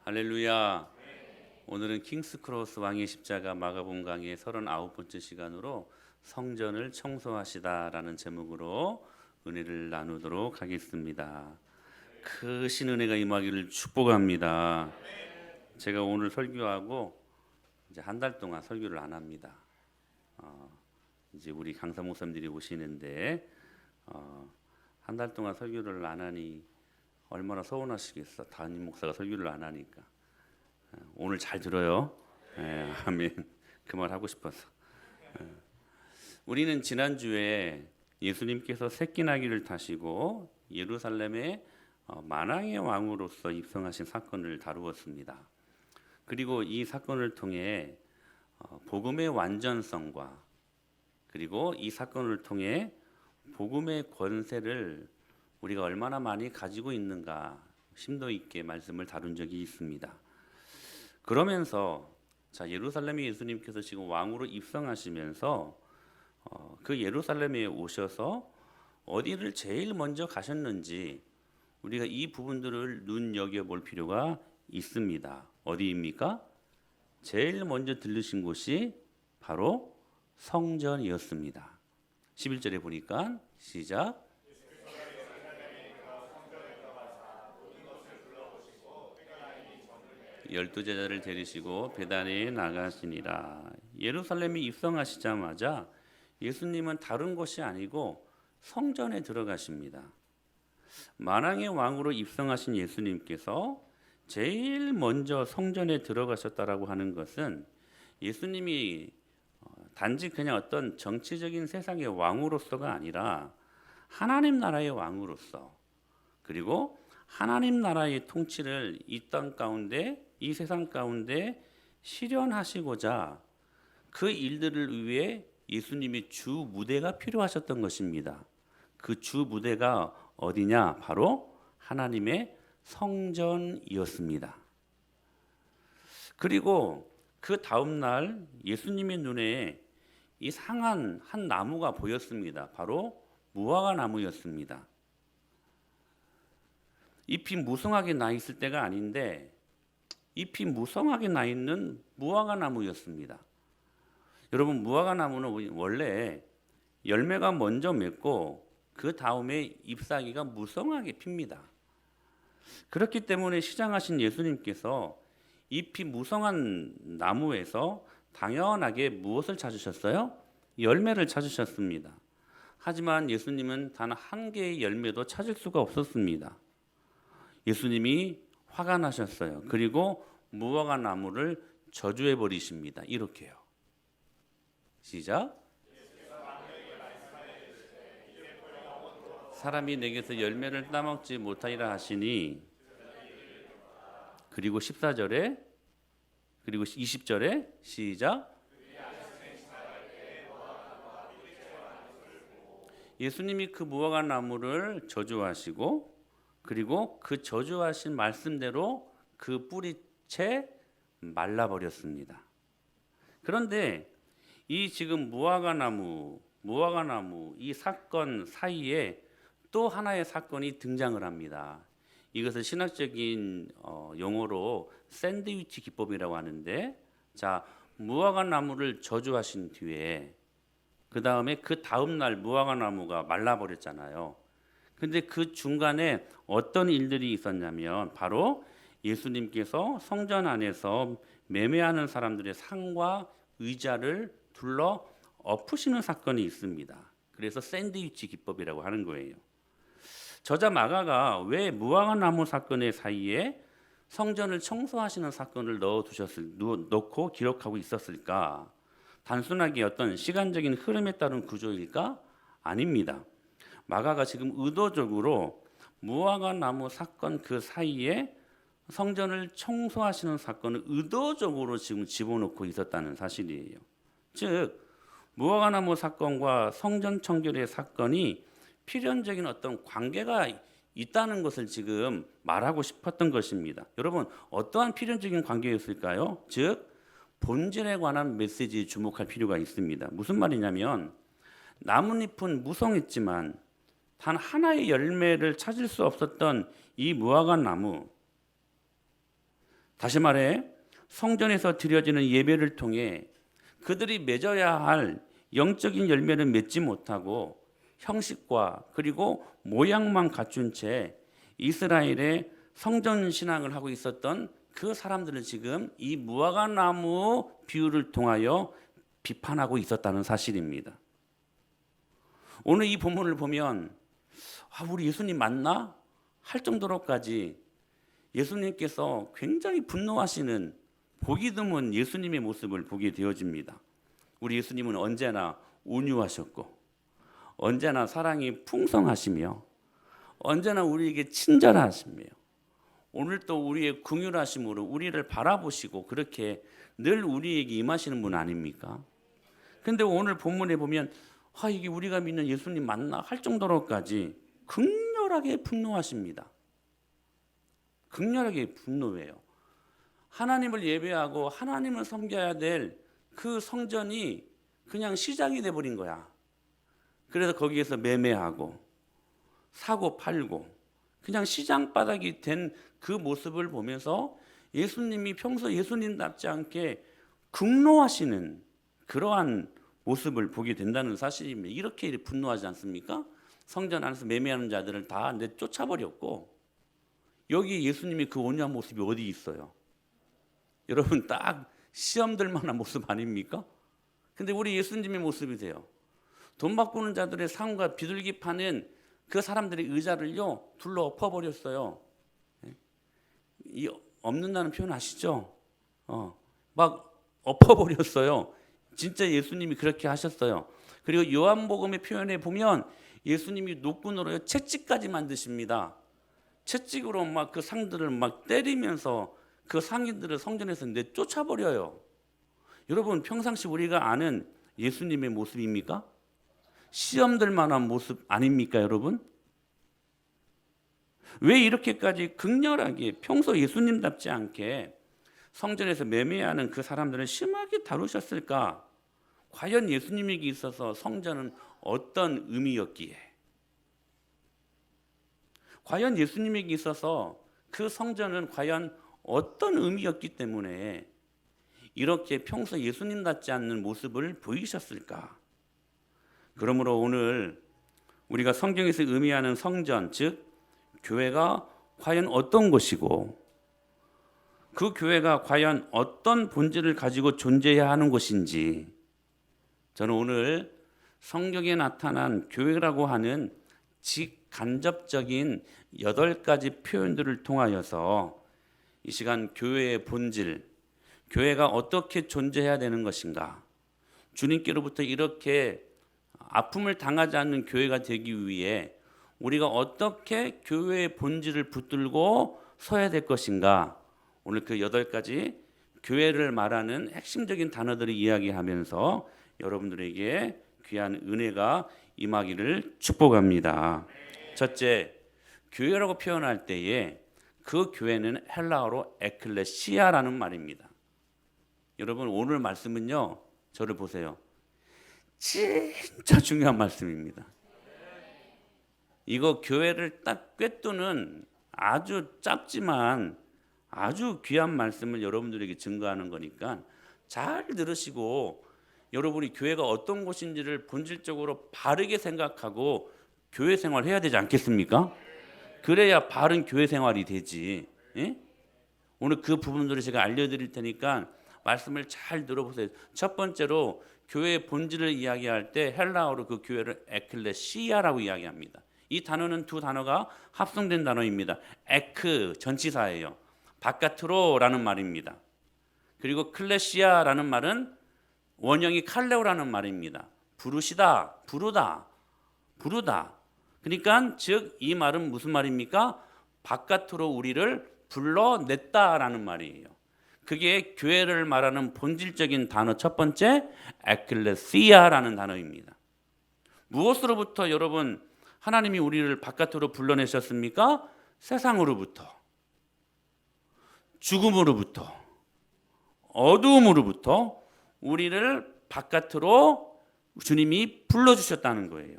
할렐루야. 오늘은 킹스크로스 왕의 십자가 마가복음 강의 39번째 시간으로 성전을 청소하시다라는 제목으로 은혜를 나누도록 하겠습니다. 크신 은혜가 임하기를 축복합니다. 제가 오늘 설교하고 이제 한 달 동안 설교를 안 합니다. 이제 우리 강사 목사님들이 오시는데 한 달 동안 설교를 안 하니 얼마나 서운하시겠어. 담임 목사가 설교를 안 하니까. 오늘 잘 들어요. 아멘. 그 말 하고 싶어서. 우리는 지난주에 예수님께서 새끼나귀를 타시고 예루살렘에 만왕의 왕으로서 입성하신 사건을 다루었습니다. 그리고 이 사건을 통해 복음의 완전성과 그리고 이 사건을 통해 복음의 권세를 우리가 얼마나 많이 가지고 있는가 심도 있게 말씀을 다룬 적이 있습니다. 그러면서 예루살렘에 예수님께서 지금 왕으로 입성하시면서 그 예루살렘에 오셔서 어디를 제일 먼저 가셨는지 우리가 이 부분들을 눈여겨볼 필요가 있습니다. 어디입니까? 제일 먼저 들르신 곳이 바로 성전이었습니다. 11절에 보니까 시작. 열두 제자를 데리시고 베다니에 나가시니라. 예루살렘에 입성하시자마자 예수님은 다른 곳이 아니고 성전에 들어가십니다. 만왕의 왕으로 입성하신 예수님께서 제일 먼저 성전에 들어가셨다라고 하는 것은 예수님이 단지 그냥 어떤 정치적인 세상의 왕으로서가 아니라 하나님 나라의 왕으로서 그리고 하나님 나라의 통치를 이 땅 가운데 이 세상 가운데 실현하시고자 그 일들을 위해 예수님이 주 무대가 필요하셨던 것입니다. 그 주 무대가 어디냐? 바로 하나님의 성전이었습니다. 그리고 그 다음 날 예수님의 눈에 이 상한 한 나무가 보였습니다. 바로 무화과 나무였습니다. 잎이 무성하게 나 있을 때가 아닌데 잎이 무성하게 나 있는 무화과 나무였습니다. 여러분, 무화과 나무는 원래 열매가 먼저 맺고 그 다음에 잎사귀가 무성하게 핍니다. 그렇기 때문에 시장하신 예수님께서 잎이 무성한 나무에서 당연하게 무엇을 찾으셨어요? 열매를 찾으셨습니다. 하지만 예수님은 단 한 개의 열매도 찾을 수가 없었습니다. 예수님이 화가 나셨어요. 그리고 무화과 나무를 저주해 버리십니다. 이렇게요. 시작. 사람이 내게서 열매를 따먹지 못하리라 하시니 그리고 14절에 그리고 20절에 시작. 예수님이 그 무화과 나무를 저주하시고 그리고 그 저주하신 말씀대로 그 뿌리채 말라버렸습니다. 그런데 이 지금 무화과 나무 이 사건 사이에 또 하나의 사건이 등장을 합니다. 이것을 신학적인 용어로 샌드위치 기법이라고 하는데, 무화과 나무를 저주하신 뒤에 그 다음에 그 다음 날 무화과 나무가 말라버렸잖아요. 근데 그 중간에 어떤 일들이 있었냐면 바로 예수님께서 성전 안에서 매매하는 사람들의 상과 의자를 둘러 엎으시는 사건이 있습니다. 그래서 샌드위치 기법이라고 하는 거예요. 저자 마가가 왜 무화과 나무 사건의 사이에 성전을 청소하시는 사건을 넣고 기록하고 있었을까? 단순하게 어떤 시간적인 흐름에 따른 구조일까? 아닙니다. 마가가 지금 의도적으로 무화과 나무 사건 그 사이에 성전을 청소하시는 사건을 의도적으로 지금 집어넣고 있었다는 사실이에요. 즉 무화과 나무 사건과 성전 청결의 사건이 필연적인 어떤 관계가 있다는 것을 지금 말하고 싶었던 것입니다. 여러분, 어떠한 필연적인 관계였을까요? 즉 본질에 관한 메시지에 주목할 필요가 있습니다. 무슨 말이냐면 나뭇잎은 무성했지만 단 하나의 열매를 찾을 수 없었던 이 무화과 나무, 다시 말해 성전에서 드려지는 예배를 통해 그들이 맺어야 할 영적인 열매를 맺지 못하고 형식과 그리고 모양만 갖춘 채 이스라엘의 성전 신앙을 하고 있었던 그 사람들은 지금 이 무화과 나무 비유를 통하여 비판하고 있었다는 사실입니다. 오늘 이 본문을 보면 우리 예수님 맞나? 할 정도로까지 예수님께서 굉장히 분노하시는 보기 드문 예수님의 모습을 보게 되어집니다. 우리 예수님은 언제나 온유하셨고 언제나 사랑이 풍성하시며 언제나 우리에게 친절하시며 오늘 또 우리의 긍휼하심으로 우리를 바라보시고 그렇게 늘 우리에게 임하시는 분 아닙니까? 근데 오늘 본문에 보면 이게 우리가 믿는 예수님 맞나 할 정도로까지 극렬하게 분노하십니다. 극렬하게 분노해요. 하나님을 예배하고 하나님을 섬겨야 될 그 성전이 그냥 시장이 돼버린 거야. 그래서 거기에서 매매하고 사고 팔고 그냥 시장 바닥이 된 그 모습을 보면서 예수님이 평소 예수님답지 않게 극노하시는 그러한 모습을 보게 된다는 사실입니다. 이렇게 분노하지 않습니까? 성전 안에서 매매하는 자들을 다 내쫓아버렸고 여기 예수님이 그 온유한 모습이 어디 있어요? 여러분 딱 시험 들 만한 모습 아닙니까? 근데 우리 예수님의 모습이세요. 돈 바꾸는 자들의 상과 비둘기 파는 그 사람들의 의자를요 둘러 엎어버렸어요. 이 엎는다는 표현 아시죠? 막 엎어버렸어요. 진짜 예수님이 그렇게 하셨어요. 그리고 요한복음의 표현에 보면 예수님이 노끈으로 채찍까지 만드십니다. 채찍으로 막 그 상들을 막 때리면서 그 상인들을 성전에서 내쫓아버려요. 여러분 평상시 우리가 아는 예수님의 모습입니까? 시험들 만한 모습 아닙니까 여러분? 왜 이렇게까지 극렬하게 평소 예수님답지 않게 성전에서 매매하는 그 사람들을 심하게 다루셨을까? 과연 예수님에게 있어서 성전은 어떤 의미였기에? 과연 예수님에게 있어서 그 성전은 과연 어떤 의미였기 때문에 이렇게 평소 예수님답지 않는 모습을 보이셨을까? 그러므로 오늘 우리가 성경에서 의미하는 성전, 즉 교회가 과연 어떤 것이고 그 교회가 과연 어떤 본질을 가지고 존재해야 하는 것인지 저는 오늘 성경에 나타난 교회라고 하는 직간접적인 8가지 표현들을 통하여서 이 시간 교회의 본질, 교회가 어떻게 존재해야 되는 것인가, 주님께로부터 이렇게 아픔을 당하지 않는 교회가 되기 위해 우리가 어떻게 교회의 본질을 붙들고 서야 될 것인가, 오늘 그 8가지 교회를 말하는 핵심적인 단어들을 이야기하면서 여러분들에게 귀한 은혜가 임하기를 축복합니다. 첫째, 교회라고 표현할 때에 그 교회는 헬라어로 에클레시아라는 말입니다. 여러분 오늘 말씀은요, 저를 보세요. 진짜 중요한 말씀입니다. 이거 교회를 딱 꿰뚫는 아주 짧지만 아주 귀한 말씀을 여러분들에게 증거하는 거니까 잘 들으시고 여러분이 교회가 어떤 곳인지를 본질적으로 바르게 생각하고 교회 생활을 해야 되지 않겠습니까? 그래야 바른 교회 생활이 되지. 예? 오늘 그 부분들을 제가 알려드릴 테니까 말씀을 잘 들어보세요. 첫 번째로 교회의 본질을 이야기할 때 헬라어로 그 교회를 에클레시아라고 이야기합니다. 이 단어는 두 단어가 합성된 단어입니다. 에크 전치사예요. 바깥으로라는 말입니다. 그리고 클레시아라는 말은 원형이 칼레오라는 말입니다. 부르시다, 부르다, 부르다. 그러니까 즉 이 말은 무슨 말입니까? 바깥으로 우리를 불러냈다라는 말이에요. 그게 교회를 말하는 본질적인 단어 첫 번째 에클레시아라는 단어입니다. 무엇으로부터 여러분 하나님이 우리를 바깥으로 불러내셨습니까? 세상으로부터, 죽음으로부터, 어두움으로부터 우리를 바깥으로 주님이 불러주셨다는 거예요.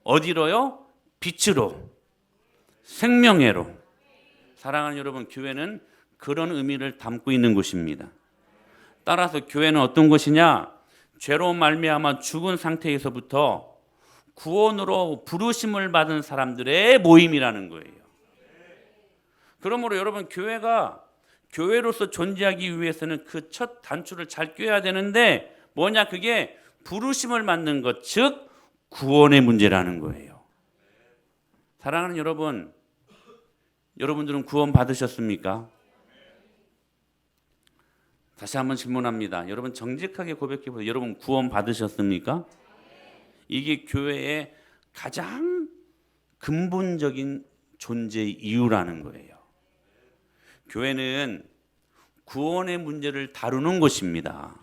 어디로요? 빛으로, 생명회로. 사랑하는 여러분, 교회는 그런 의미를 담고 있는 곳입니다. 따라서 교회는 어떤 것이냐? 죄로 말미암아 죽은 상태에서부터 구원으로 부르심을 받은 사람들의 모임이라는 거예요. 그러므로 여러분, 교회가 교회로서 존재하기 위해서는 그 첫 단추를 잘 꿰야 되는데 뭐냐? 그게 부르심을 받는 것, 즉 구원의 문제라는 거예요. 사랑하는 여러분, 여러분들은 구원 받으셨습니까? 다시 한번 질문합니다. 여러분 정직하게 고백해 보세요. 여러분 구원 받으셨습니까? 이게 교회의 가장 근본적인 존재의 이유라는 거예요. 교회는 구원의 문제를 다루는 곳입니다.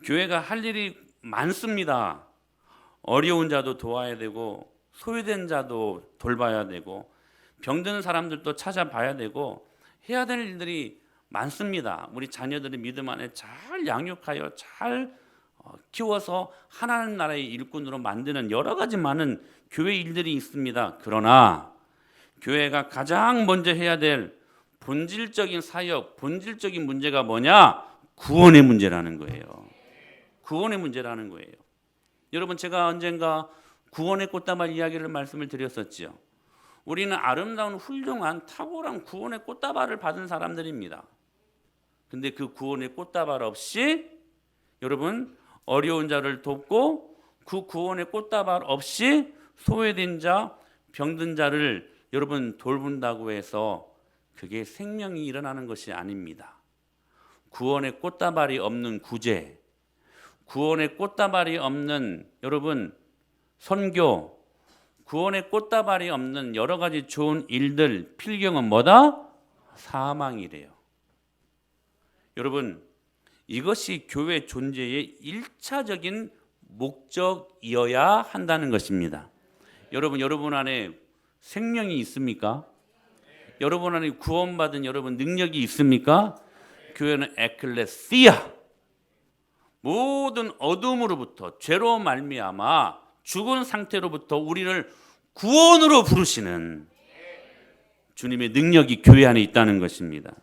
교회가 할 일이 많습니다. 어려운 자도 도와야 되고 소외된 자도 돌봐야 되고 병든 사람들도 찾아봐야 되고 해야 될 일들이 많습니다. 우리 자녀들의 믿음 안에 잘 양육하여 잘 키워서 하나님 나라의 일꾼으로 만드는 여러 가지 많은 교회 일들이 있습니다. 그러나 교회가 가장 먼저 해야 될 본질적인 사역, 본질적인 문제가 뭐냐? 구원의 문제라는 거예요. 구원의 문제라는 거예요. 여러분, 제가 언젠가 구원의 꽃다발 이야기를 말씀을 드렸었지요. 우리는 아름다운 훌륭한 탁월한 구원의 꽃다발을 받은 사람들입니다. 근데 그 구원의 꽃다발 없이 여러분 어려운 자를 돕고 그 구원의 꽃다발 없이 소외된 자, 병든 자를 여러분 돌본다고 해서 그게 생명이 일어나는 것이 아닙니다. 구원의 꽃다발이 없는 구제, 구원의 꽃다발이 없는 여러분 선교, 구원의 꽃다발이 없는 여러 가지 좋은 일들, 필경은 뭐다? 사망이래요. 여러분, 이것이 교회 존재의 1차적인 목적이어야 한다는 것입니다. 여러분 안에 생명이 있습니까? 여러분 안에 구원받은 여러분 능력이 있습니까? 교회는 에클레시아, 모든 어둠으로부터 죄로 말미암아 죽은 상태로부터 우리를 구원으로 부르시는 주님의 능력이 교회 안에 있다는 것입니다.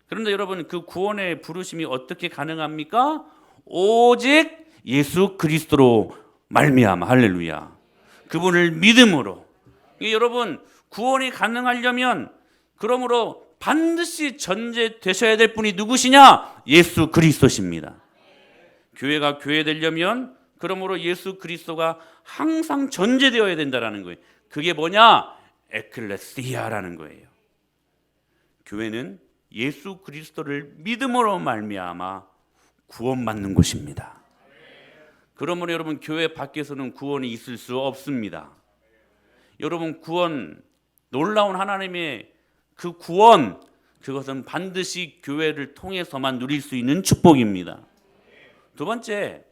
그런데 여러분, 그 구원의 부르심이 어떻게 가능합니까? 오직 예수 그리스도로 말미암아. 할렐루야. 그분을 믿음으로. 여러분, 구원이 가능하려면 그러므로 반드시 전제되셔야 될 분이 누구시냐? 예수 그리스도십니다. 교회가 교회 되려면 그러므로 예수 그리스도가 항상 전제되어야 된다는 거예요. 그게 뭐냐? 에클레시아라는 거예요. 교회는 예수 그리스도를 믿음으로 말미암아 구원받는 곳입니다. 그러므로 여러분, 교회 밖에서는 구원이 있을 수 없습니다. 여러분, 구원, 놀라운 하나님의 그 구원, 그것은 반드시 교회를 통해서만 누릴 수 있는 축복입니다. 두 번째,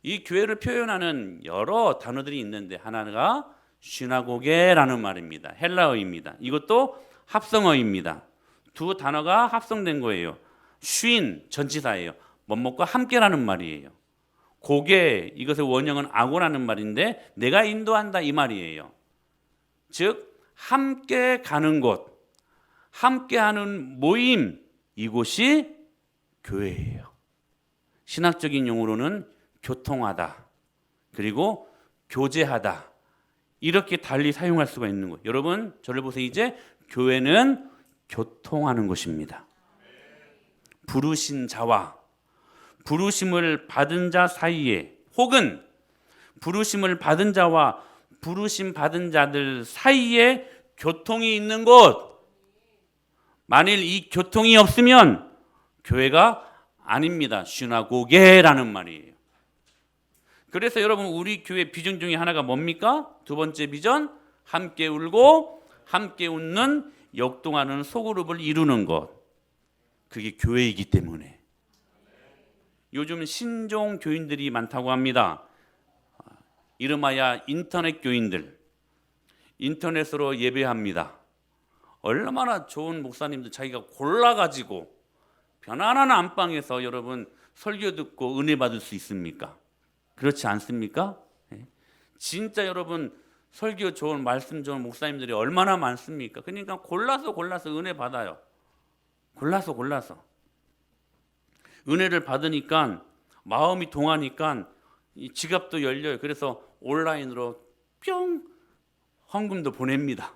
이 교회를 표현하는 여러 단어들이 있는데 하나가 시나고게라는 말입니다. 헬라어입니다. 이것도 합성어입니다. 두 단어가 합성된 거예요. 쉰 전치사예요. 뭐뭐과 함께라는 말이에요. 고개, 이것의 원형은 악어라는 말인데 내가 인도한다 이 말이에요. 즉 함께 가는 곳, 함께하는 모임, 이곳이 교회예요. 신학적인 용어로는 교통하다, 그리고 교제하다, 이렇게 달리 사용할 수가 있는 거예요. 여러분 저를 보세요. 이제 교회는 교통하는 것입니다. 부르신 자와 부르심을 받은 자 사이에, 혹은 부르심을 받은 자와 부르심 받은 자들 사이에 교통이 있는 곳. 만일 이 교통이 없으면 교회가 아닙니다. 시나고게라는 말이에요. 그래서 여러분, 우리 교회 비전 중에 하나가 뭡니까? 두 번째 비전, 함께 울고 함께 웃는 역동하는 소그룹을 이루는 것. 그게 교회이기 때문에. 요즘 신종 교인들이 많다고 합니다. 이름하여 인터넷 교인들, 인터넷으로 예배합니다. 얼마나 좋은 목사님들 자기가 골라가지고 편안한 안방에서 여러분 설교 듣고 은혜 받을 수 있습니까? 그렇지 않습니까? 진짜 여러분 설교 좋은 말씀 좋은 목사님들이 얼마나 많습니까? 그러니까 골라서 은혜 받아요. 골라서 은혜를 받으니까 마음이 동하니까 이 지갑도 열려요. 그래서 온라인으로 뿅 헌금도 보냅니다.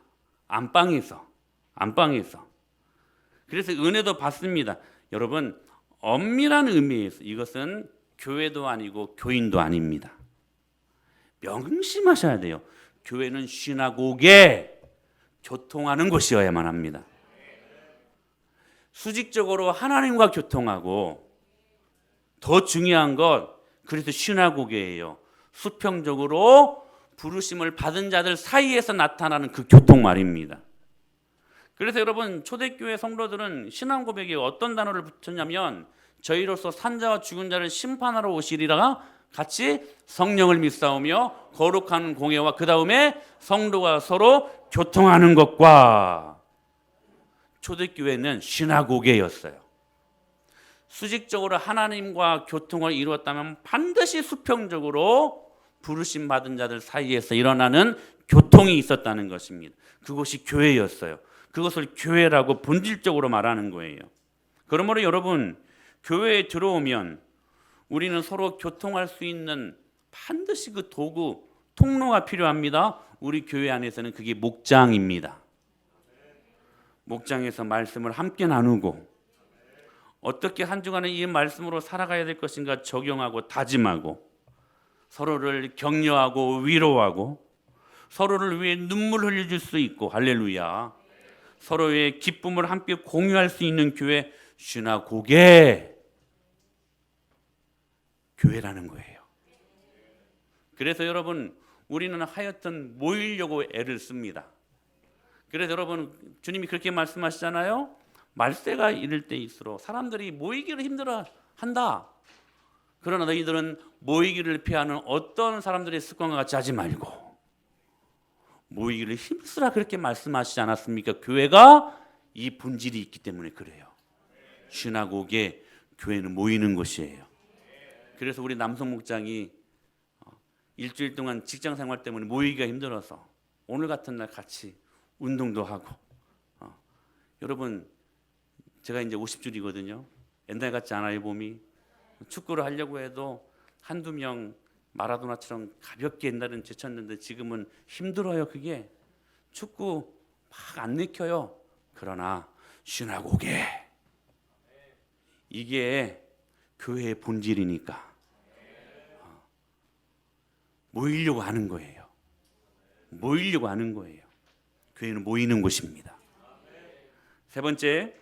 안방에서. 그래서 은혜도 받습니다. 여러분, 엄밀한 의미에서 이것은 교회도 아니고 교인도 아닙니다. 명심하셔야 돼요. 교회는 시나고게 교통하는 곳이어야만 합니다. 수직적으로 하나님과 교통하고, 더 중요한 것, 그래서 시나고게예요. 수평적으로 부르심을 받은 자들 사이에서 나타나는 그 교통 말입니다. 그래서 여러분, 초대교회 성도들은 신앙 고백에 어떤 단어를 붙였냐면, 저희로서 산자와 죽은 자를 심판하러 오시리라 같이 성령을 믿사오며 거룩한 공예와 그 다음에 성도가 서로 교통하는 것과, 초대교회는 시나고게였어요. 수직적으로 하나님과 교통을 이루었다면 반드시 수평적으로 부르심 받은 자들 사이에서 일어나는 교통이 있었다는 것입니다. 그것이 교회였어요. 그것을 교회라고 본질적으로 말하는 거예요. 그러므로 여러분, 교회에 들어오면 우리는 서로 교통할 수 있는 반드시 그 도구, 통로가 필요합니다. 우리 교회 안에서는 그게 목장입니다. 목장에서 말씀을 함께 나누고, 어떻게 한 주간에 이 말씀으로 살아가야 될 것인가 적용하고 다짐하고, 서로를 격려하고 위로하고, 서로를 위해 눈물 흘려줄 수 있고, 할렐루야, 서로의 기쁨을 함께 공유할 수 있는 교회, 시나고게 교회라는 거예요. 그래서 여러분, 우리는 하여튼 모이려고 애를 씁니다. 그래서 여러분, 주님이 그렇게 말씀하시잖아요. 말세가 이를 때일수록 사람들이 모이기를 힘들어한다. 그러나 너희들은 모이기를 피하는 어떤 사람들의 습관과 같이 하지 말고 모이기를 힘쓰라, 그렇게 말씀하시지 않았습니까? 교회가 이 본질이 있기 때문에 그래요. 시나고게, 교회는 모이는 곳이에요. 그래서 우리 남성 목장이 일주일 동안 직장 생활 때문에 모이기가 힘들어서 오늘 같은 날 같이 운동도 하고, 여러분, 제가 이제 50줄이거든요. 옛날 같지 않아요, 몸이. 축구를 하려고 해도 한두 명 마라도나처럼 가볍게 옛날엔 제쳤는데 지금은 힘들어요. 그게 축구 막 안 내켜요. 그러나 시나고게, 이게 교회의 본질이니까 모이려고 하는 거예요. 교회는 모이는 곳입니다. 세 번째,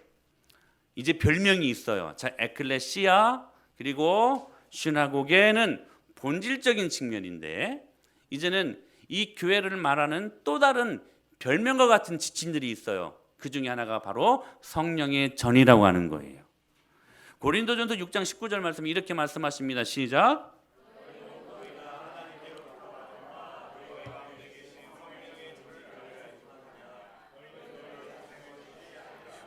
이제 별명이 있어요. 자, 에클레시아 그리고 시나고게는 본질적인 측면인데, 이제는 이 교회를 말하는 또 다른 별명과 같은 지칭들이 있어요. 그 중에 하나가 바로 성령의 전이라고 하는 거예요. 고린도전서 6장 19절 말씀 이렇게 말씀하십니다. 시작.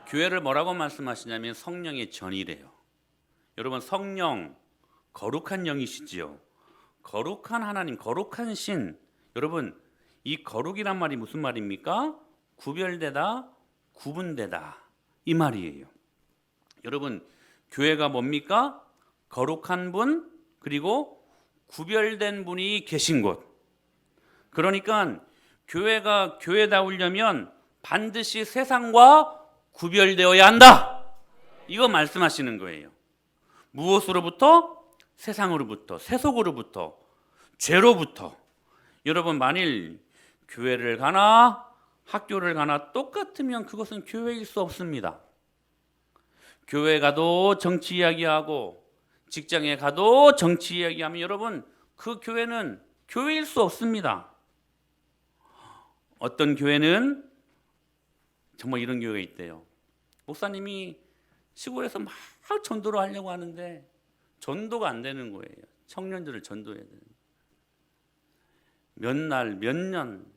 교회를 뭐라고 말씀하시냐면 성령의 전이래요. 여러분, 성령, 거룩한 영이시지요. 거룩한 하나님, 거룩한 신. 여러분, 이 거룩이란 말이 무슨 말입니까? 구별되다, 구분되다, 이 말이에요. 여러분, 교회가 뭡니까? 거룩한 분, 그리고 구별된 분이 계신 곳. 그러니까 교회가 교회다우려면 반드시 세상과 구별되어야 한다. 이거 말씀하시는 거예요. 무엇으로부터? 세상으로부터, 세속으로부터, 죄로부터. 여러분, 만일 교회를 가나 학교를 가나 똑같으면 그것은 교회일 수 없습니다. 교회 가도 정치 이야기하고 직장에 가도 정치 이야기하면 여러분, 그 교회는 교회일 수 없습니다. 어떤 교회는 정말 이런 교회가 있대요. 목사님이 시골에서 막 전도를 하려고 하는데 전도가 안 되는 거예요. 청년들을 전도해야 되는. 몇 날, 몇 년,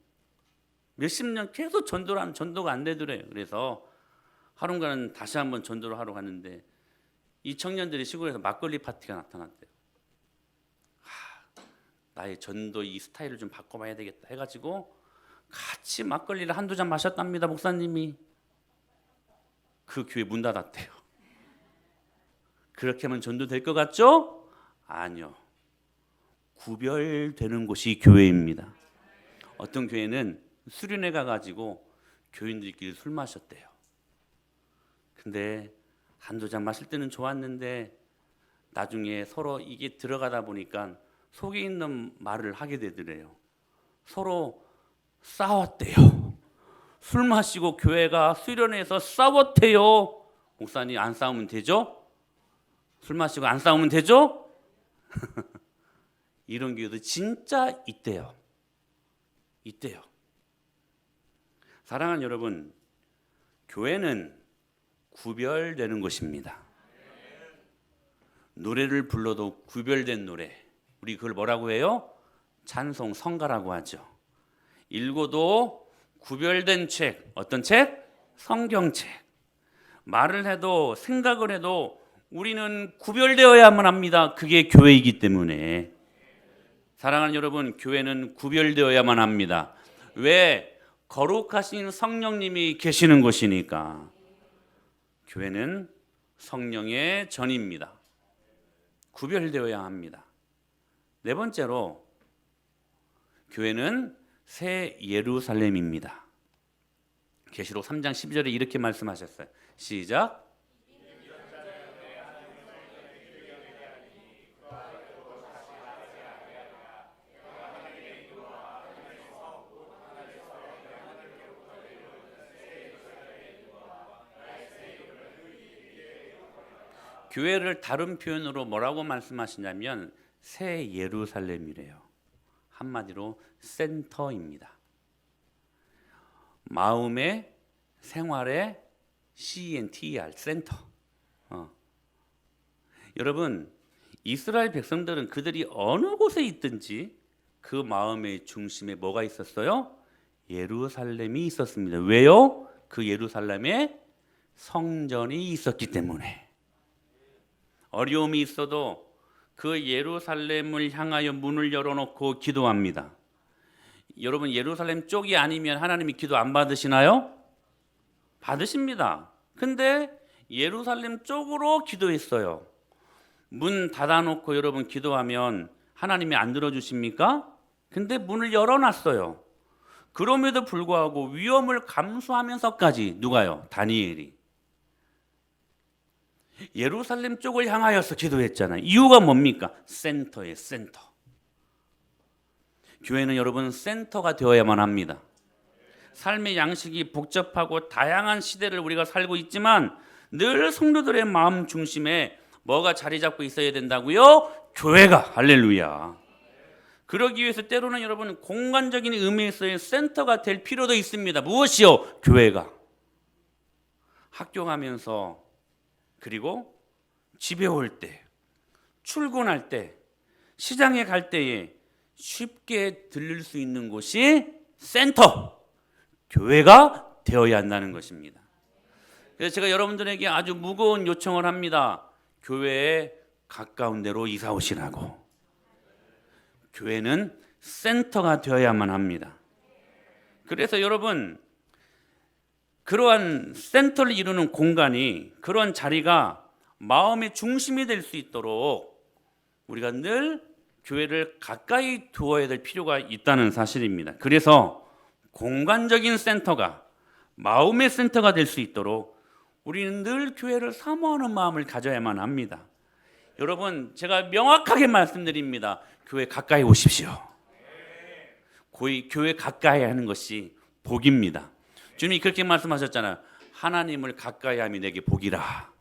몇십 년 계속 전도를 하면 전도가 안 되더래요. 그래서 하루간은 다시 한번 전도를 하러 갔는데 이 청년들이 시골에서 막걸리 파티가 나타났대요. 나의 전도 이 스타일을 좀 바꿔봐야 되겠다 해가지고 같이 막걸리를 한두 잔 마셨답니다. 목사님이. 그 교회 문 닫았대요. 그렇게 하면 전도될 것 같죠? 아니요. 구별되는 곳이 교회입니다. 어떤 교회는 수련회 가가지고 교인들끼리 술 마셨대요. 근데 한두 잔 마실 때는 좋았는데 나중에 서로 이게 들어가다 보니까 속에 있는 말을 하게 되더래요. 서로 싸웠대요. 술 마시고 교회가 수련회에서 싸웠대요. 목사님 안 싸우면 되죠? 술 마시고 안 싸우면 되죠? 이런 교회도 진짜 있대요. 있대요. 사랑하는 여러분, 교회는 구별되는 곳입니다. 노래를 불러도 구별된 노래, 우리 그걸 뭐라고 해요? 찬송, 성가라고 하죠. 읽어도 구별된 책, 어떤 책? 성경책. 말을 해도 생각을 해도 우리는 구별되어야만 합니다. 그게 교회이기 때문에. 사랑하는 여러분, 교회는 구별되어야만 합니다. 왜? 거룩하신 성령님이 계시는 곳이니까. 교회는 성령의 전입니다. 구별되어야 합니다. 네 번째로 교회는 새 예루살렘입니다. 계시록 3장 12절에 이렇게 말씀하셨어요. 시작. 교회를 다른 표현으로 뭐라고 말씀하시냐면 새 예루살렘이래요. 한마디로 센터입니다. 마음의 생활의 CENTER 센터. 여러분, 이스라엘 백성들은 그들이 어느 곳에 있든지 그 마음의 중심에 뭐가 있었어요? 예루살렘이 있었습니다. 왜요? 그 예루살렘에 성전이 있었기 때문에. 어려움이 있어도 그 예루살렘을 향하여 문을 열어놓고 기도합니다. 여러분, 예루살렘 쪽이 아니면 하나님이 기도 안 받으시나요? 받으십니다. 근데 예루살렘 쪽으로 기도했어요. 문 닫아놓고 여러분 기도하면 하나님이 안 들어주십니까? 근데 문을 열어놨어요. 그럼에도 불구하고 위험을 감수하면서까지 누가요? 다니엘이 예루살렘 쪽을 향하여서 기도했잖아요. 이유가 뭡니까? 센터예요, 센터. 교회는 여러분 센터가 되어야만 합니다. 삶의 양식이 복잡하고 다양한 시대를 우리가 살고 있지만 늘 성도들의 마음 중심에 뭐가 자리 잡고 있어야 된다고요? 교회가. 할렐루야. 그러기 위해서 때로는 여러분 공간적인 의미에서의 센터가 될 필요도 있습니다. 무엇이요? 교회가. 학교 가면서 그리고 집에 올 때, 출근할 때, 시장에 갈 때에 쉽게 들릴 수 있는 곳이 센터, 교회가 되어야 한다는 것입니다. 그래서 제가 여러분들에게 아주 무거운 요청을 합니다. 교회에 가까운 데로 이사 오시라고. 교회는 센터가 되어야만 합니다. 그래서 여러분, 그러한 센터를 이루는 공간이, 그러한 자리가 마음의 중심이 될 수 있도록 우리가 늘 교회를 가까이 두어야 될 필요가 있다는 사실입니다. 그래서 공간적인 센터가 마음의 센터가 될 수 있도록 우리는 늘 교회를 사모하는 마음을 가져야만 합니다. 여러분, 제가 명확하게 말씀드립니다. 교회 가까이 오십시오. 교회 가까이 하는 것이 복입니다. 주님이 그렇게 말씀하셨잖아요. 하나님을 가까이 함이 내게 복이라.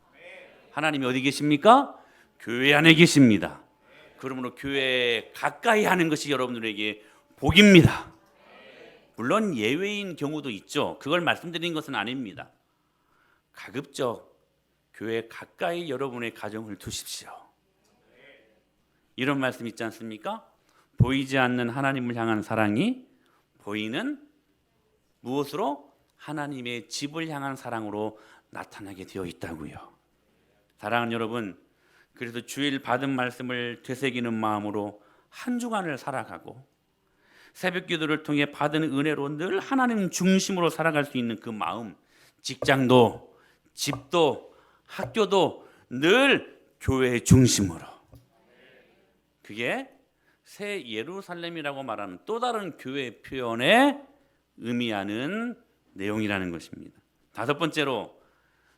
하나님이 어디 계십니까? 교회 안에 계십니다. 그러므로 교회에 가까이 하는 것이 여러분들에게 복입니다. 물론 예외인 경우도 있죠. 그걸 말씀드린 것은 아닙니다. 가급적 교회 가까이 여러분의 가정을 두십시오. 이런 말씀 있지 않습니까? 보이지 않는 하나님을 향한 사랑이 보이는 무엇으로? 하나님의 집을 향한 사랑으로 나타나게 되어 있다고요. 사랑하는 여러분, 그래서 주일 받은 말씀을 되새기는 마음으로 한 주간을 살아가고 새벽 기도를 통해 받은 은혜로 늘 하나님 중심으로 살아갈 수 있는 그 마음, 직장도, 집도, 학교도 늘 교회 중심으로. 그게 새 예루살렘이라고 말하는 또 다른 교회 표현에 의미하는 내용이라는 것입니다. 다섯 번째로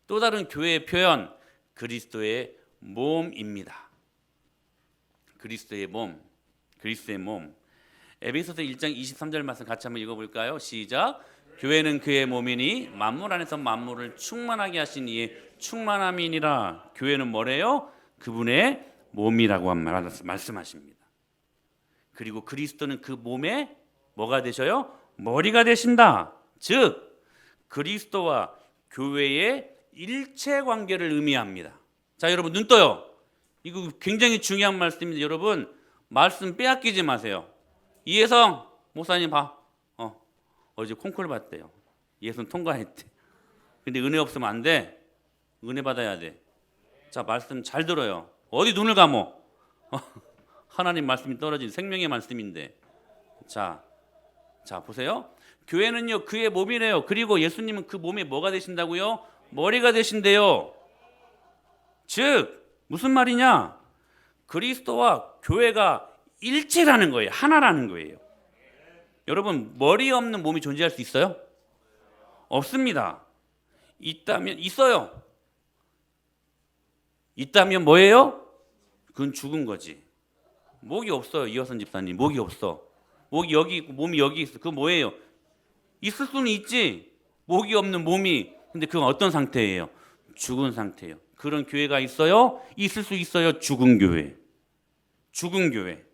또 다른 교회의 표현, 그리스도의 몸입니다. 그리스도의 몸, 그리스도의 몸. 에베소서 1장 23절 말씀 같이 한번 읽어볼까요? 시작. 교회는 그의 몸이니 만물 안에서 만물을 충만하게 하신 이의 충만함이니라. 교회는 뭐래요? 그분의 몸이라고 말씀하십니다. 그리고 그리스도는 그 몸에 뭐가 되셔요? 머리가 되신다. 즉 그리스도와 교회의 일체 관계를 의미합니다. 자, 여러분 눈 떠요. 이거 굉장히 중요한 말씀입니다. 여러분 말씀 빼앗기지 마세요. 이혜성 목사님 봐. 어제 콩쿨 봤대요. 예선 통과했대. 근데 은혜 없으면 안 돼. 은혜 받아야 돼. 자, 말씀 잘 들어요. 어디 눈을 감어? 하나님 말씀이 떨어진 생명의 말씀인데. 자 보세요. 교회는요 그의 몸이래요. 그리고 예수님은 그 몸에 뭐가 되신다고요? 머리가 되신대요. 즉 무슨 말이냐? 그리스도와 교회가 일체라는 거예요. 하나라는 거예요. 여러분 머리 없는 몸이 존재할 수 있어요? 없습니다. 있다면 있어요. 있다면 뭐예요? 그건 죽은 거지. 목이 없어요. 이화선 집사님 목이 없어. 목이 여기 있고 몸이 여기 있어. 그건 뭐예요? 있을 수는 있지. 목이 없는 몸이. 근데 그건 어떤 상태예요? 죽은 상태예요. 그런 교회가 있어요? 있을 수 있어요. 죽은 교회. 죽은 교회.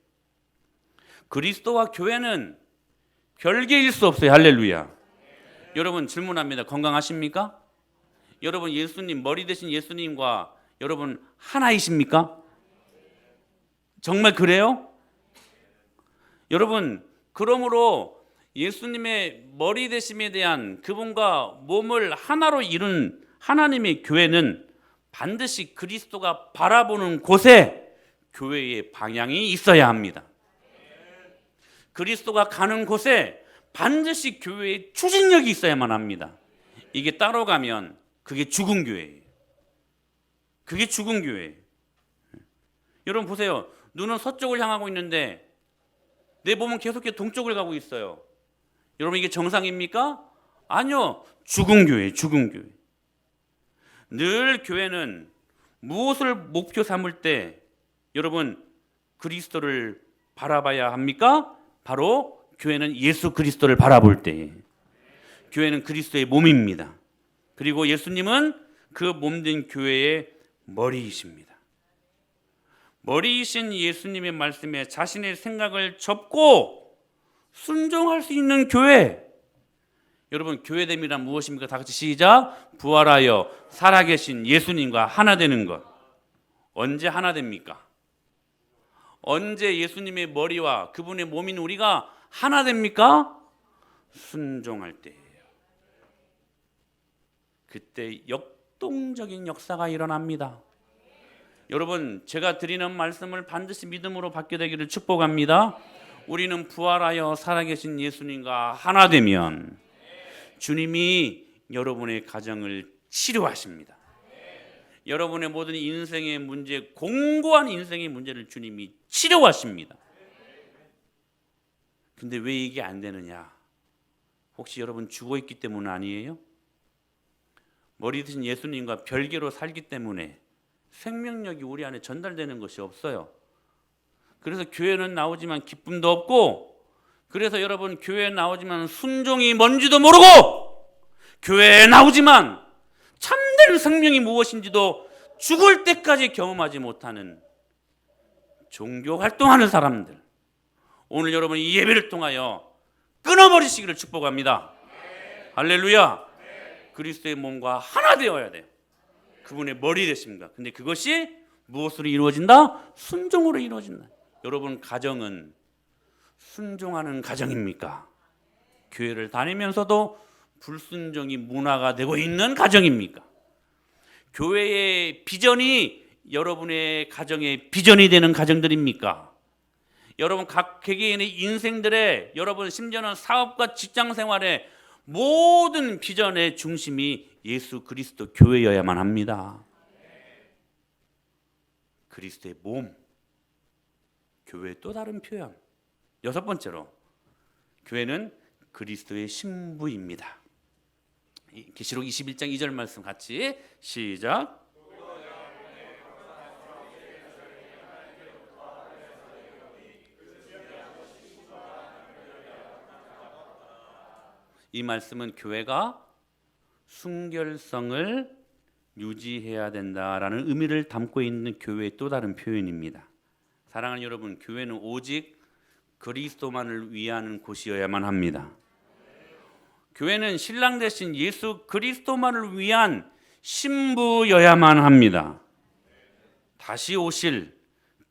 그리스도와 교회는 별개일 수 없어요. 할렐루야. 여러분 질문합니다. 건강하십니까? 여러분 예수님 머리 대신 예수님과 여러분 하나이십니까? 정말 그래요? 여러분 그러므로 예수님의 머리 되심에 대한 그분과 몸을 하나로 이룬 하나님의 교회는 반드시 그리스도가 바라보는 곳에 교회의 방향이 있어야 합니다. 그리스도가 가는 곳에 반드시 교회의 추진력이 있어야만 합니다. 이게 따로 가면 그게 죽은 교회예요. 그게 죽은 교회예요. 여러분 보세요. 눈은 서쪽을 향하고 있는데 내 몸은 계속해서 동쪽을 가고 있어요. 여러분 이게 정상입니까? 아니요. 죽은 교회, 죽은 교회. 늘 교회는 무엇을 목표 삼을 때 여러분 그리스도를 바라봐야 합니까? 바로 교회는 예수 그리스도를 바라볼 때 교회는 그리스도의 몸입니다. 그리고 예수님은 그 몸된 교회의 머리이십니다. 머리이신 예수님의 말씀에 자신의 생각을 접고 순종할 수 있는 교회. 여러분 교회됨이란 무엇입니까? 다 같이 시작. 부활하여 살아계신 예수님과 하나 되는 것. 언제 하나 됩니까? 언제 예수님의 머리와 그분의 몸인 우리가 하나 됩니까? 순종할 때예요. 그때 역동적인 역사가 일어납니다. 여러분 제가 드리는 말씀을 반드시 믿음으로 받게 되기를 축복합니다. 우리는 부활하여 살아계신 예수님과 하나 되면 주님이 여러분의 가정을 치료하십니다. 여러분의 모든 인생의 문제, 공고한 인생의 문제를 주님이 치료하십니다. 근데 왜 이게 안 되느냐? 혹시 여러분 죽어있기 때문 아니에요? 머리 드신 예수님과 별개로 살기 때문에 생명력이 우리 안에 전달되는 것이 없어요. 그래서 교회는 나오지만 기쁨도 없고, 그래서 여러분 교회에 나오지만 순종이 뭔지도 모르고, 교회에 나오지만 참된 생명이 무엇인지도 죽을 때까지 경험하지 못하는 종교 활동하는 사람들, 오늘 여러분 이 예배를 통하여 끊어버리시기를 축복합니다. 할렐루야. 그리스도의 몸과 하나 되어야 돼요. 그분의 머리 되십니다. 근데 그것이 무엇으로 이루어진다? 순종으로 이루어진다. 여러분 가정은 순종하는 가정입니까? 교회를 다니면서도 불순종이 문화가 되고 있는 가정입니까? 교회의 비전이 여러분의 가정의 비전이 되는 가정들입니까? 여러분 각 개개인의 인생들의 여러분 심지어는 사업과 직장 생활의 모든 비전의 중심이 예수 그리스도 교회여야만 합니다. 그리스도의 몸, 교회의 또 다른 표현. 여섯 번째로 교회는 그리스도의 신부입니다. 계시록 21장 2절 말씀 같이 시작. 이 말씀은 교회가 순결성을 유지해야 된다라는 의미를 담고 있는 교회의 또 다른 표현입니다. 사랑하는 여러분, 교회는 오직 그리스도만을 위하는 곳이어야만 합니다. 교회는 신랑 대신 예수 그리스도만을 위한 신부여야만 합니다. 다시 오실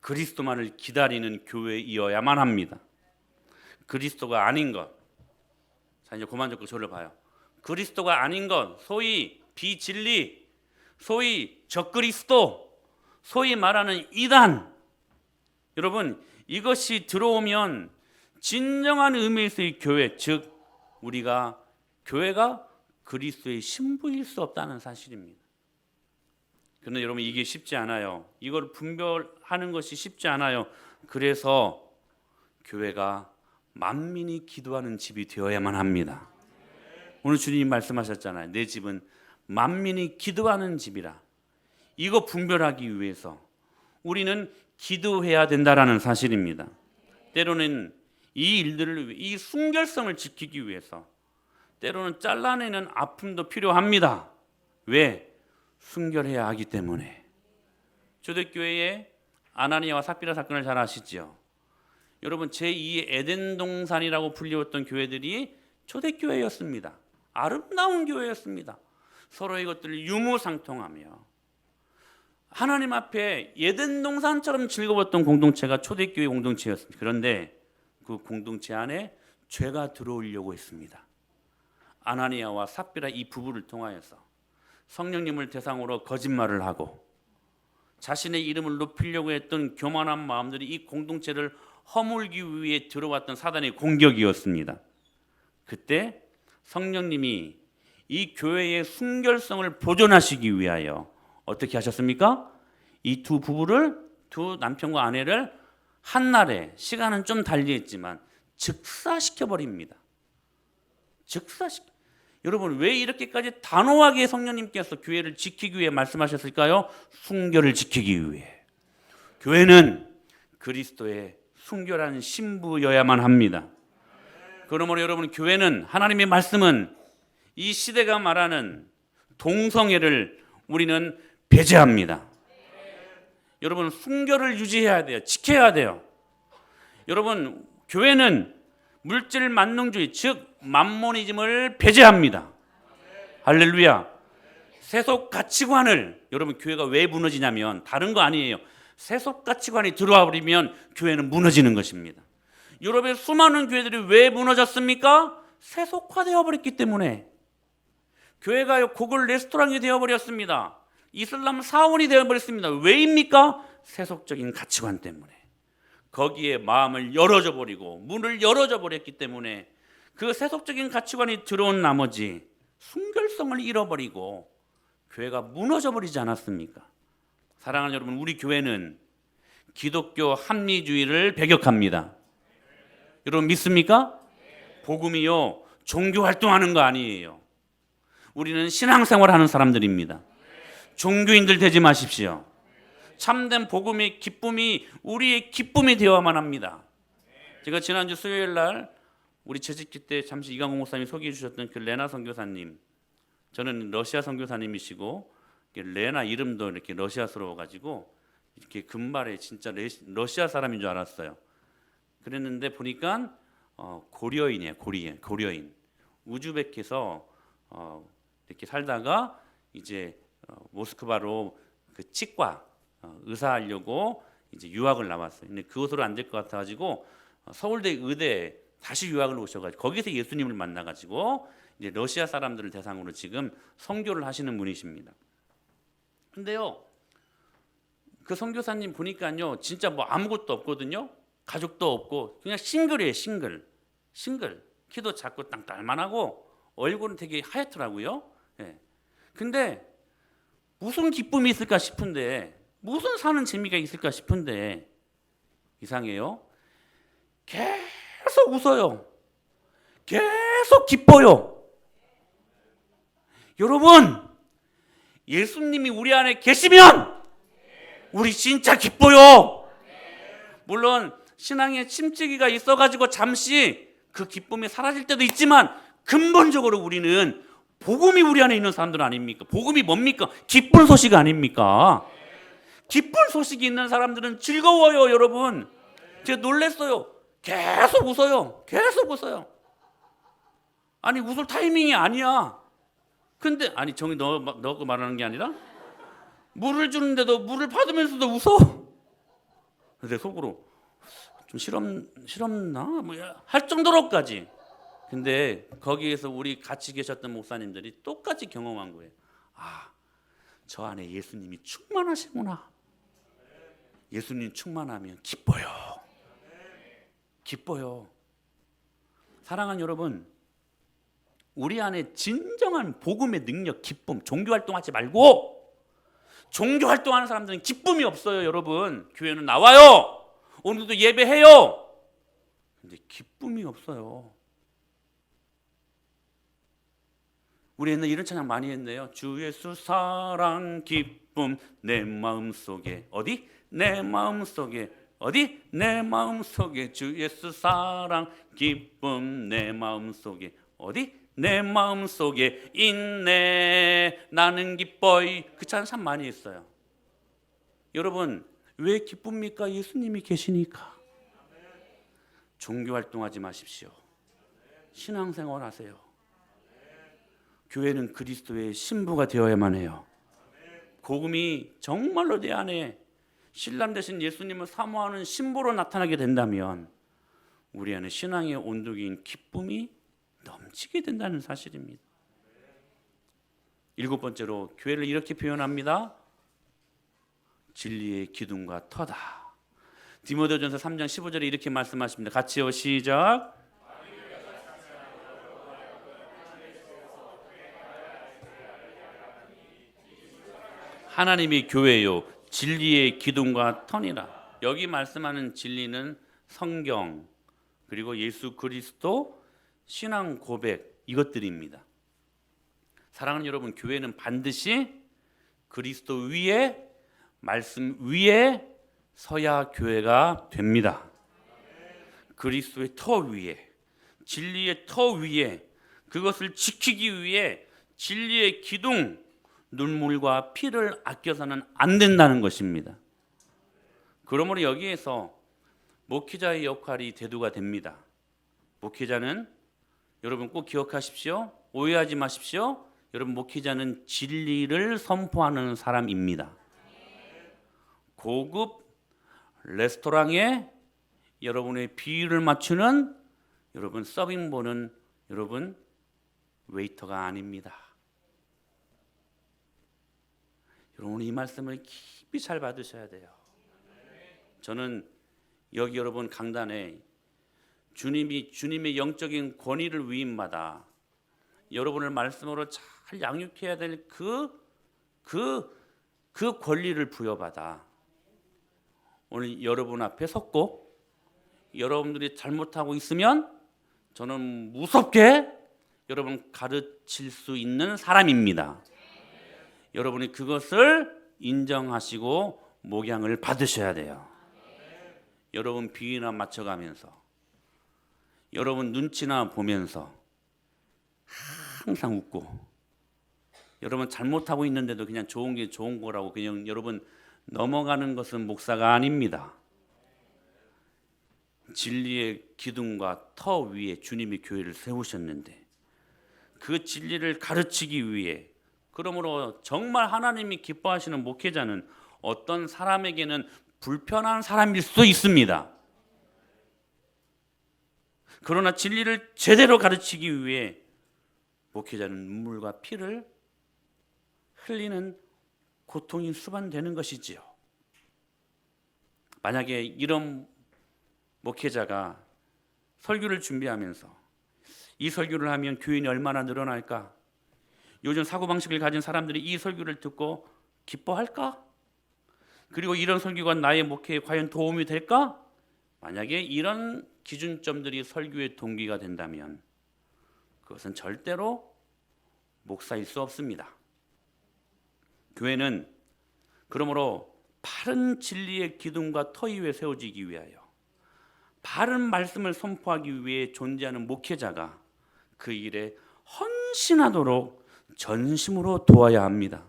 그리스도만을 기다리는 교회이어야만 합니다. 그리스도가 아닌 것, 자 이제 그만 듣고 저를 봐요. 그리스도가 아닌 것, 소위 비진리, 소위 적그리스도, 소위 말하는 이단, 여러분 이것이 들어오면 진정한 의미에서의 교회, 즉 우리가 교회가 그리스도의 신부일 수 없다는 사실입니다. 그런데 여러분 이게 쉽지 않아요. 이걸 분별하는 것이 쉽지 않아요. 그래서 교회가 만민이 기도하는 집이 되어야만 합니다. 오늘 주님이 말씀하셨잖아요. 내 집은 만민이 기도하는 집이라. 이거 분별하기 위해서 우리는 기도해야 된다라는 사실입니다. 때로는 이 일들을 이 순결성을 지키기 위해서 때로는 잘라내는 아픔도 필요합니다. 왜? 순결해야 하기 때문에. 초대교회의 아나니아와 삽비라 사건을 잘 아시죠? 여러분 제2의 에덴 동산이라고 불리웠던 교회들이 초대교회였습니다. 아름다운 교회였습니다. 서로의 것들을 유무상통하며 하나님 앞에 에덴 동산처럼 즐거웠던 공동체가 초대교회 공동체였습니다. 그런데 그 공동체 안에 죄가 들어오려고 했습니다. 아나니아와 삽비라 이 부부를 통하여서 성령님을 대상으로 거짓말을 하고 자신의 이름을 높이려고 했던 교만한 마음들이 이 공동체를 허물기 위해 들어왔던 사단의 공격이었습니다. 그때 성령님이 이 교회의 순결성을 보존하시기 위하여 어떻게 하셨습니까? 이 두 부부를, 두 남편과 아내를 한날에, 시간은 좀 달리했지만 즉사시켜 버립니다. 즉사시켜. 여러분 왜 이렇게까지 단호하게 성령님께서 교회를 지키기 위해 말씀하셨을까요? 순결을 지키기 위해. 교회는 그리스도의 순결한 신부여야만 합니다. 그러므로 여러분 교회는, 하나님의 말씀은 이 시대가 말하는 동성애를 우리는 배제합니다. 여러분 순결을 유지해야 돼요. 지켜야 돼요. 여러분 교회는 물질 만능주의, 즉 만모니즘을 배제합니다. 할렐루야. 세속 가치관을, 여러분 교회가 왜 무너지냐면 다른 거 아니에요. 세속 가치관이 들어와 버리면 교회는 무너지는 것입니다. 유럽의 수많은 교회들이 왜 무너졌습니까? 세속화되어 버렸기 때문에. 교회가 고글 레스토랑이 되어 버렸습니다. 이슬람 사원이 되어 버렸습니다. 왜입니까? 세속적인 가치관 때문에. 거기에 마음을 열어줘 버리고 문을 열어줘 버렸기 때문에 그 세속적인 가치관이 들어온 나머지 순결성을 잃어버리고 교회가 무너져 버리지 않았습니까? 사랑하는 여러분, 우리 교회는 기독교 합리주의를 배격합니다. 여러분 믿습니까? 복음이요 종교 활동하는 거 아니에요. 우리는 신앙생활하는 사람들입니다. 종교인들 되지 마십시오. 참된 복음의 기쁨이 우리의 기쁨이 되어야만 합니다. 제가 지난주 수요일 날 우리 재직기 때 잠시 이강호 목사님이 소개해 주셨던 그 레나 선교사님, 저는 러시아 선교사님이시고 레나 이름도 이렇게 러시아스러워 가지고 이렇게 금발에 진짜 러시아 사람인 줄 알았어요. 그랬는데 보니까 고려인이에요. 고려인. 우즈벡에서 이렇게 살다가 이제 모스크바로 그 치과 의사하려고 이제 유학을 나왔어요. 근데 그것으로 안 될 것 같아가지고 서울대 의대에 다시 유학을 오셔가지고 거기서 예수님을 만나가지고 이제 러시아 사람들을 대상으로 지금 선교를 하시는 분이십니다. 근데요, 그 선교사님 보니까요, 진짜 뭐 아무것도 없거든요. 가족도 없고 그냥 싱글이에요. 싱글. 키도 작고 땅딸만하고 얼굴은 되게 하얗더라고요. 예. 근데 무슨 기쁨이 있을까 싶은데, 무슨 사는 재미가 있을까 싶은데 이상해요. 계속 웃어요. 계속 기뻐요. 여러분, 예수님이 우리 안에 계시면 우리 진짜 기뻐요. 물론 신앙에 침체기가 있어가지고 잠시 그 기쁨이 사라질 때도 있지만 근본적으로 우리는 복음이 우리 안에 있는 사람들 아닙니까? 복음이 뭡니까? 기쁜 소식 아닙니까? 기쁜 소식이 있는 사람들은 즐거워요, 여러분. 제가 놀랐어요. 계속 웃어요. 아니, 웃을 타이밍이 아니야. 근데 아니, 정이 넣고 말하는 게 아니라 물을 주는데도 물을 받으면서도 웃어. 내 속으로 좀 실없나? 뭐야 할 정도로까지. 근데 거기에서 우리 같이 계셨던 목사님들이 똑같이 경험한 거예요. 아, 저 안에 예수님이 충만하시구나. 예수님 충만하면 기뻐요. 사랑하는 여러분, 우리 안에 진정한 복음의 능력, 기쁨, 종교 활동하지 말고, 종교 활동하는 사람들은 기쁨이 없어요. 여러분, 교회는 나와요. 오늘도 예배해요. 근데 기쁨이 없어요. 우리 옛날에 이런 찬양 많이 했네요. 주 예수 사랑 기쁨 내 마음속에. 어디? 내 마음속에. 어디? 내 마음속에. 주 예수 사랑 기쁨 내 마음속에. 어디? 내 마음속에 있네. 나는 기뻐이. 그 찬양 참 많이 했어요. 여러분, 왜 기쁩니까? 예수님이 계시니까. 종교 활동하지 마십시오. 신앙생활 하세요. 교회는 그리스도의 신부가 되어야만 해요. 복음이 정말로 내 안에 신랑 되신 예수님을 사모하는 신부로 나타나게 된다면 우리 안에 신앙의 온도기인 기쁨이 넘치게 된다는 사실입니다. 7번째로 교회를 이렇게 표현합니다. 진리의 기둥과 터다. 디모데전서 3장 15절에 이렇게 말씀하십니다. 같이요, 시작. 하나님이 교회요 진리의 기둥과 터니라. 여기 말씀하는 진리는 성경 그리고 예수 그리스도 신앙 고백 이것들입니다. 사랑하는 여러분, 교회는 반드시 그리스도 위에 말씀 위에 서야 교회가 됩니다. 그리스도의 터 위에, 진리의 터 위에, 그것을 지키기 위해 진리의 기둥, 눈물과 피를 아껴서는 안 된다는 것입니다. 그러므로 여기에서 목회자의 역할이 대두가 됩니다. 목회자는 여러분 꼭 기억하십시오. 오해하지 마십시오. 여러분, 목회자는 진리를 선포하는 사람입니다. 고급 레스토랑에 여러분의 비율을 맞추는 여러분 서빙 보는 여러분 웨이터가 아닙니다. 여러분, 이 말씀을 깊이 잘 받으셔야 돼요. 저는 여기 여러분 강단에 주님의 영적인 권위를 위임받아 여러분을 말씀으로 잘 양육해야 될 그 권리를 부여받아 오늘 여러분 앞에 섰고, 여러분들이 잘못하고 있으면 저는 무섭게 여러분 가르칠 수 있는 사람입니다. 여러분이 그것을 인정하시고 목양을 받으셔야 돼요. 여러분 비위나 맞춰가면서, 여러분 눈치나 보면서 항상 웃고, 여러분 잘못하고 있는데도 그냥 좋은 게 좋은 거라고 그냥 여러분 넘어가는 것은 목사가 아닙니다. 진리의 기둥과 터 위에 주님이 교회를 세우셨는데 그 진리를 가르치기 위해, 그러므로 정말 하나님이 기뻐하시는 목회자는 어떤 사람에게는 불편한 사람일 수도 있습니다. 그러나 진리를 제대로 가르치기 위해 목회자는 눈물과 피를 흘리는 고통이 수반되는 것이지요. 만약에 이런 목회자가 설교를 준비하면서 이 설교를 하면 교인이 얼마나 늘어날까? 요즘 사고방식을 가진 사람들이 이 설교를 듣고 기뻐할까? 그리고 이런 설교가 나의 목회에 과연 도움이 될까? 만약에 이런 기준점들이 설교의 동기가 된다면 그것은 절대로 목사일 수 없습니다. 교회는 그러므로 바른 진리의 기둥과 터 위에 세워지기 위하여 바른 말씀을 선포하기 위해 존재하는 목회자가 그 일에 헌신하도록 전심으로 도와야 합니다.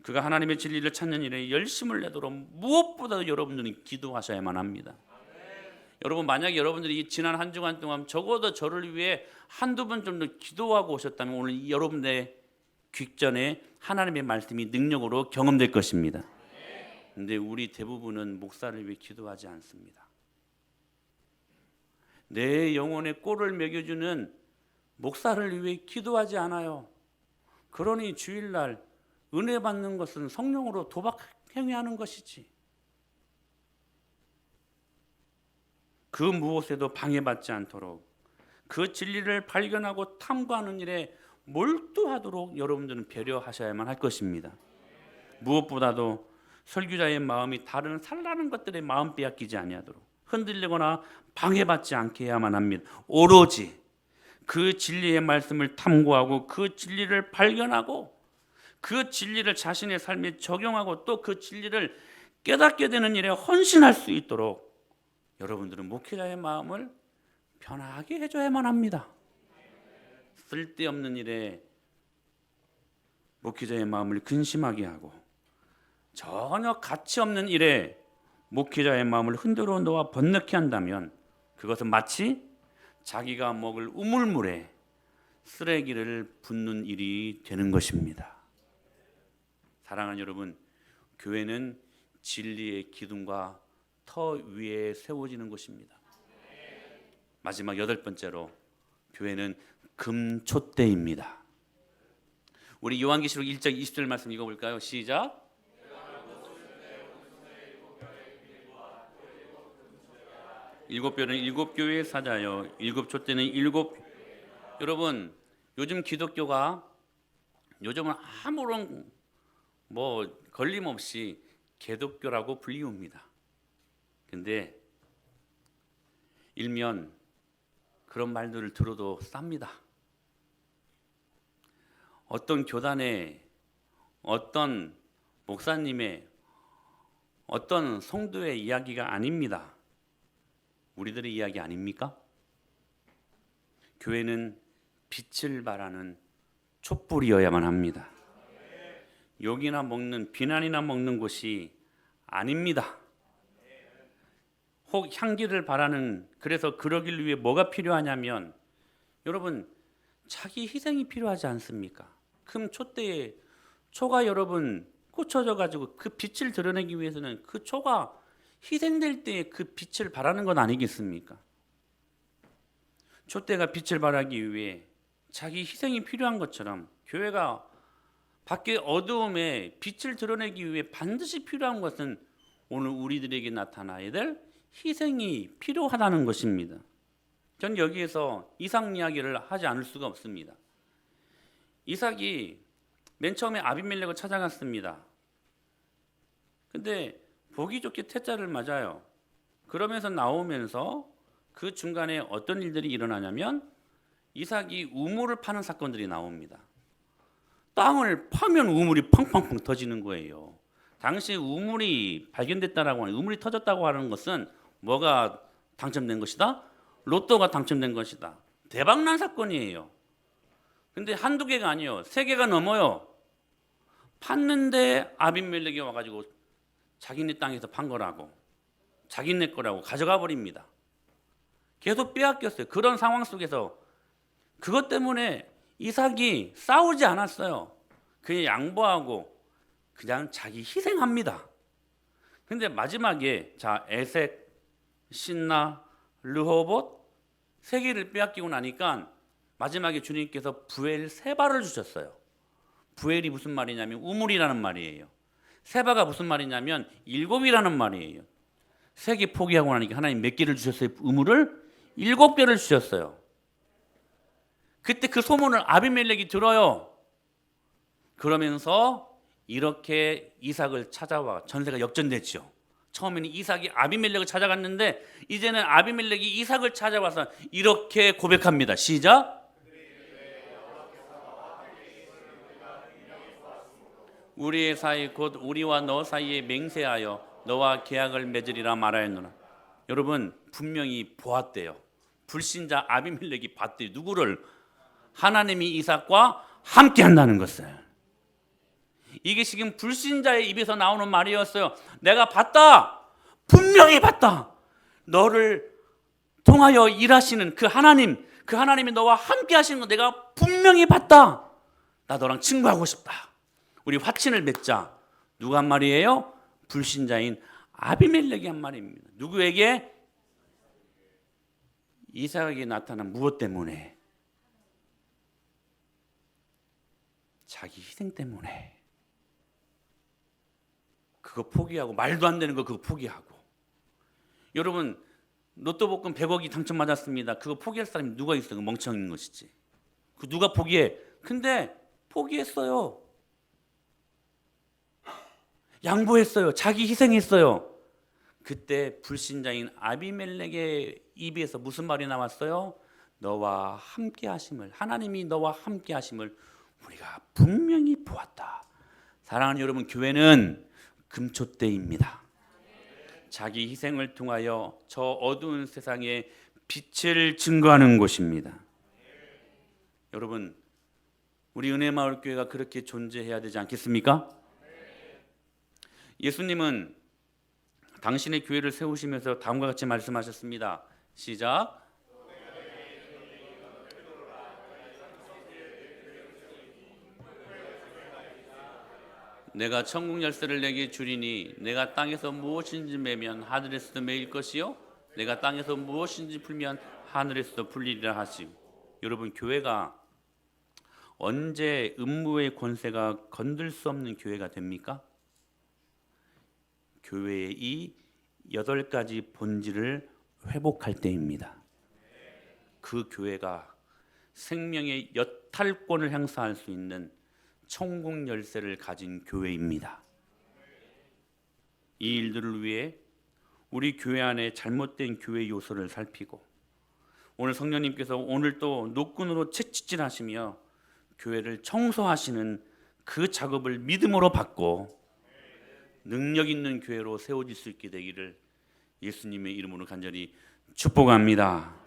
그가 하나님의 진리를 찾는 일에 열심을 내도록 무엇보다도 여러분들은 기도하셔야만 합니다. 여러분, 만약에 여러분들이 지난 한 주간 동안 적어도 저를 위해 한두 번 정도 기도하고 오셨다면 오늘 여러분의 귓전에 하나님의 말씀이 능력으로 경험될 것입니다. 근데 우리 대부분은 목사를 위해 기도하지 않습니다. 내 영혼의 꼴을 먹여주는 목사를 위해 기도하지 않아요. 그러니 주일날 은혜 받는 것은 성령으로 도박 행위하는 것이지. 그 무엇에도 방해받지 않도록 그 진리를 발견하고 탐구하는 일에 몰두하도록 여러분들은 배려하셔야만 할 것입니다. 무엇보다도 설교자의 마음이 다른 산란한 것들에 마음 빼앗기지 아니하도록 흔들리거나 방해받지 않게 해야만 합니다. 오로지 그 진리의 말씀을 탐구하고 그 진리를 발견하고 그 진리를 자신의 삶에 적용하고 또 그 진리를 깨닫게 되는 일에 헌신할 수 있도록 여러분들은 목회자의 마음을 편하게 해줘야만 합니다. 쓸데없는 일에 목회자의 마음을 근심하게 하고 전혀 가치 없는 일에 목회자의 마음을 흔들어 놓아 번뇌케 한다면 그것은 마치 자기가 먹을 우물물에 쓰레기를 붓는 일이 되는 것입니다. 사랑하는 여러분, 교회는 진리의 기둥과 터 위에 세워지는 곳입니다. 마지막 8번째로 교회는 금촛대입니다. 우리 요한계시록 1장 20절 말씀 읽어볼까요? 시작. 일곱 별은 일곱 교회의 사자여 일곱 촛대는 일곱. 여러분, 요즘 기독교가 요즘은 아무런 걸림없이 개독교라고 불리웁니다. 근데 일면 그런 말들을 들어도 쌉니다. 어떤 교단의 어떤 목사님의 어떤 성도의 이야기가 아닙니다. 우리들의 이야기 아닙니까? 교회는 빛을 발하는 촛불이어야만 합니다. 욕이나 먹는 비난이나 먹는 곳이 아닙니다. 혹 향기를 바라는, 그래서 그러길 위해 뭐가 필요하냐면 여러분, 자기 희생이 필요하지 않습니까? 금 촛대에 초가 여러분 꽂혀져 가지고 그 빛을 드러내기 위해서는 그 초가 희생될 때에 그 빛을 발하는 건 아니겠습니까? 촛대가 빛을 발하기 위해 자기 희생이 필요한 것처럼 교회가 밖에 어두움에 빛을 드러내기 위해 반드시 필요한 것은 오늘 우리들에게 나타나야 될 희생이 필요하다는 것입니다. 전 여기에서 이삭 이야기를 하지 않을 수가 없습니다. 이삭이 맨 처음에 아비멜렉을 찾아갔습니다. 근데 보기 좋게 태자를 맞아요. 그러면서 나오면서 그 중간에 어떤 일들이 일어나냐면 이삭이 우물을 파는 사건들이 나옵니다. 땅을 파면 우물이 팡팡팡 터지는 거예요. 당시 우물이 발견됐다라고 하는, 우물이 터졌다고 하는 것은 뭐가 당첨된 것이다? 로또가 당첨된 것이다. 대박난 사건이에요. 근데 한두 개가 아니에요. 3개가 넘어요. 팠는데 아비멜렉이 와가지고 자기네 땅에서 판 거라고, 자기네 거라고 가져가 버립니다. 계속 빼앗겼어요. 그런 상황 속에서 그것 때문에 이삭이 싸우지 않았어요. 그냥 양보하고 그냥 자기 희생합니다. 근데 마지막에 에색, 신나, 르호봇 3개를 빼앗기고 나니까 마지막에 주님께서 부엘 세바를 주셨어요. 부엘이 무슨 말이냐면 우물이라는 말이에요. 세바가 무슨 말이냐면 7이라는 말이에요. 3개 포기하고 나니까 하나님 몇 개를 주셨어요? 우물을 7개를 주셨어요. 그때 그 소문을 아비멜렉이 들어요. 그러면서 이렇게 이삭을 찾아와 전세가 역전됐죠. 처음에는 이삭이 아비멜렉을 찾아갔는데 이제는 아비멜렉이 이삭을 찾아와서 이렇게 고백합니다. 시작. 우리의 사이 곧 우리와 너 사이에 맹세하여 너와 계약을 맺으리라 말하였노라. 여러분 분명히 보았대요. 불신자 아비멜렉이 봤대요. 누구를? 하나님이 이삭과 함께 한다는 것을. 이게 지금 불신자의 입에서 나오는 말이었어요. 내가 봤다. 분명히 봤다. 너를 통하여 일하시는 그 하나님, 그 하나님이 너와 함께 하시는 거 내가 분명히 봤다. 나 너랑 친구하고 싶다. 우리 화친을 맺자. 누가 한 말이에요? 불신자인 아비멜렉이 한 말입니다. 누구에게? 이삭에게 나타난 무엇 때문에? 자기 희생 때문에. 그거 포기하고, 말도 안 되는 거 그거 포기하고. 여러분 로또 복권 100억이 당첨 맞았습니다. 그거 포기할 사람이 누가 있어요? 그 멍청인 것이지. 그 누가 포기해? 근데 포기했어요. 양보했어요. 자기 희생했어요. 그때 불신자인 아비멜렉의 입에서 무슨 말이 나왔어요? 너와 함께 하심을, 하나님이 너와 함께 하심을 우리가 분명히 보았다. 사랑하는 여러분, 교회는 금초대입니다. 자기 희생을 통하여 저 어두운 세상에 빛을 증거하는 곳입니다. 여러분, 우리 은혜마을교회가 그렇게 존재해야 되지 않겠습니까? 예수님은 당신의 교회를 세우시면서 다음과 같이 말씀하셨습니다. 시작. 내가 천국 열쇠를 내게 주리니 내가 땅에서 무엇인지 매면 하늘에서도 매일 것이요 내가 땅에서 무엇인지 풀면 하늘에서도 풀리리라 하시고. 여러분, 교회가 언제 음부의 권세가 건들 수 없는 교회가 됩니까? 교회의 이 8가지 본질을 회복할 때입니다. 그 교회가 생명의 여탈권을 행사할 수 있는 천국 열쇠를 가진 교회입니다. 이 일들을 위해 우리 교회 안에 잘못된 교회 요소를 살피고, 오늘 성령님께서 오늘 또 노끈으로 채찍질하시며 교회를 청소하시는 그 작업을 믿음으로 받고 능력 있는 교회로 세워질 수 있게 되기를 예수님의 이름으로 간절히 축복합니다.